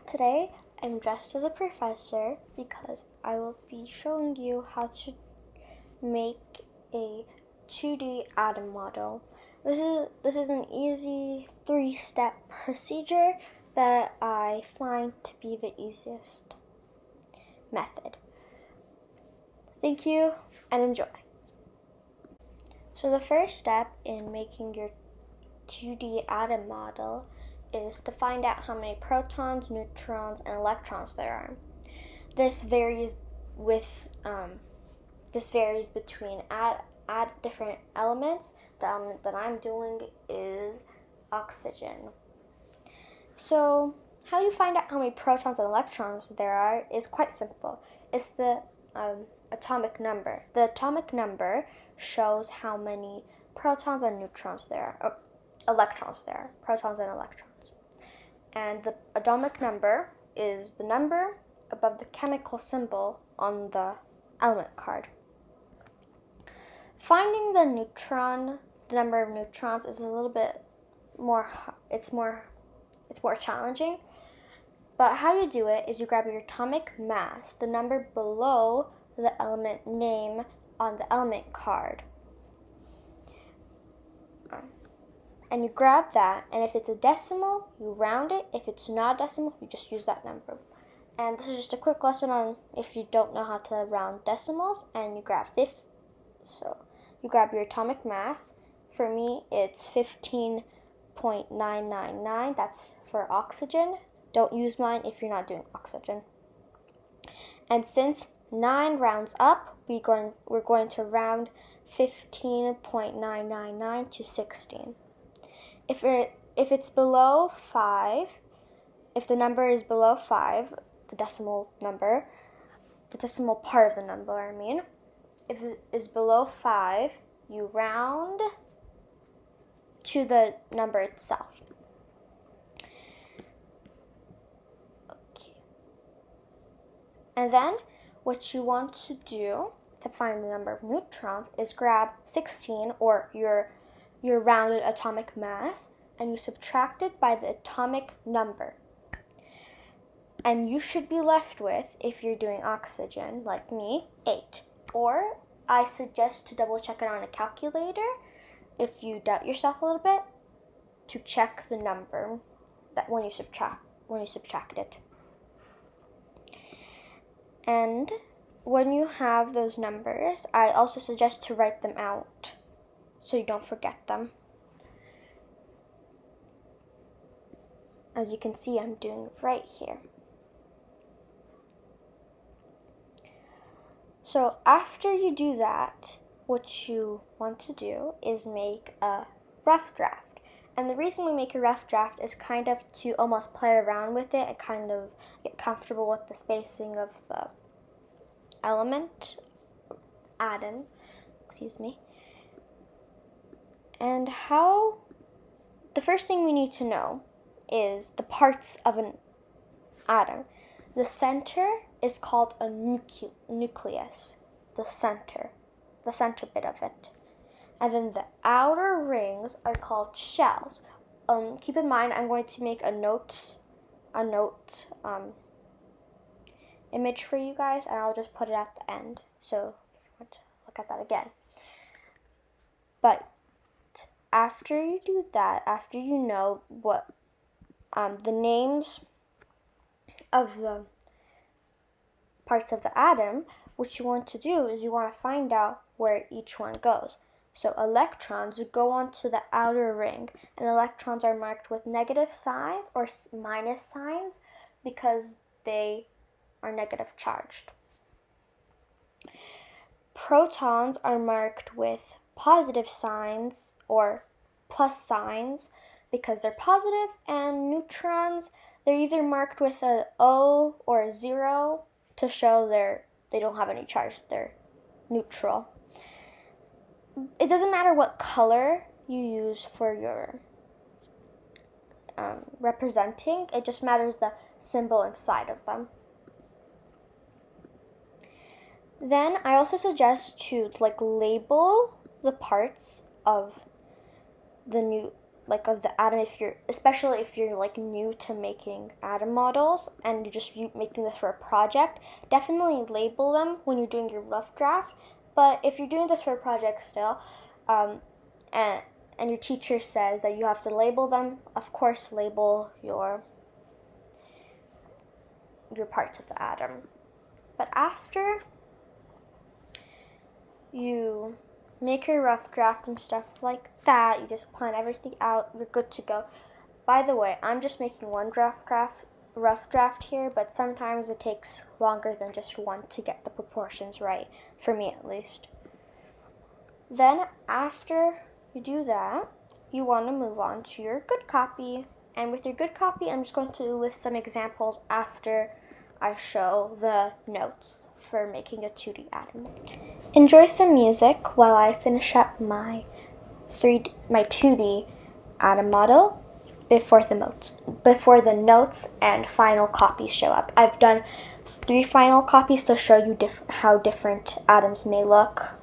Today, I'm dressed as a professor because I will be showing you how to make a 2D atom model. This is an easy 3-step procedure that I find to be the easiest method. Thank you and enjoy. So the first step in making your 2D atom model is to find out how many protons, neutrons, and electrons there are. This varies between different elements. The element that I'm doing is oxygen. So how you find out how many protons and electrons there are is quite simple. It's the atomic number. The atomic number shows how many protons and neutrons there are, electrons there are, protons and electrons. And the atomic number is the number above the chemical symbol on the element card. Finding the number of neutrons is a little bit more, it's more challenging. But how you do it is you grab your atomic mass, the number below the element name on the element card. And you grab that, and if it's a decimal, you round it. If it's not a decimal, you just use that number. And this is just a quick lesson on if you don't know how to round decimals, and you grab So you grab your atomic mass. For me, it's 15.999. That's for oxygen. Don't use mine if you're not doing oxygen. And since 9 rounds up, we're going to round 15.999 to 16. If it's below 5, if the number is below 5, the decimal part of the number, if it is below 5, you round to the number itself. Okay. And then what you want to do to find the number of neutrons is grab 16, or your rounded atomic mass, and you subtract it by the atomic number. And you should be left with, if you're doing oxygen like me, 8. Or I suggest to double check it on a calculator if you doubt yourself a little bit, to check the number that when you subtract it. And when you have those numbers, I also suggest to write them out so you don't forget them. As you can see, I'm doing it right here. So after you do that, what you want to do is make a rough draft. And the reason we make a rough draft is kind of to almost play around with it and kind of get comfortable with the spacing of the atom. And the first thing we need to know is the parts of an atom. The center is called a nucleus, the center bit of it. And then the outer rings are called shells. Keep in mind, I'm going to make a note image for you guys, and I'll just put it at the end. So if you want to look at that again. But after you do that, after you know what the names of the parts of the atom, what you want to do is you want to find out where each one goes. So electrons go onto the outer ring, and electrons are marked with negative signs or minus signs because they are negative charged. Protons are marked with positive signs or plus signs because they're positive, and neutrons, they're either marked with an O or a 0 to show they don't have any charge, they're neutral. It doesn't matter what color you use for your representing, it just matters the symbol inside of them. Then I also suggest to label the parts of the like of the atom, especially if you're like new to making atom models and you're just making this for a project, definitely label them when you're doing your rough draft. But if you're doing this for a project still, and your teacher says that you have to label them, of course label your parts of the atom. But after you make your rough draft and stuff like that, you just plan everything out, you're good to go. By the way, I'm just making one rough draft here, but sometimes it takes longer than just one to get the proportions right, for me at least. Then after you do that, you want to move on to your good copy. And with your good copy, I'm just going to list some examples after I show the notes for making a 2D atom. Enjoy some music while I finish up my 2D atom model before the notes and final copies show up. I've done 3 final copies to show you how different atoms may look.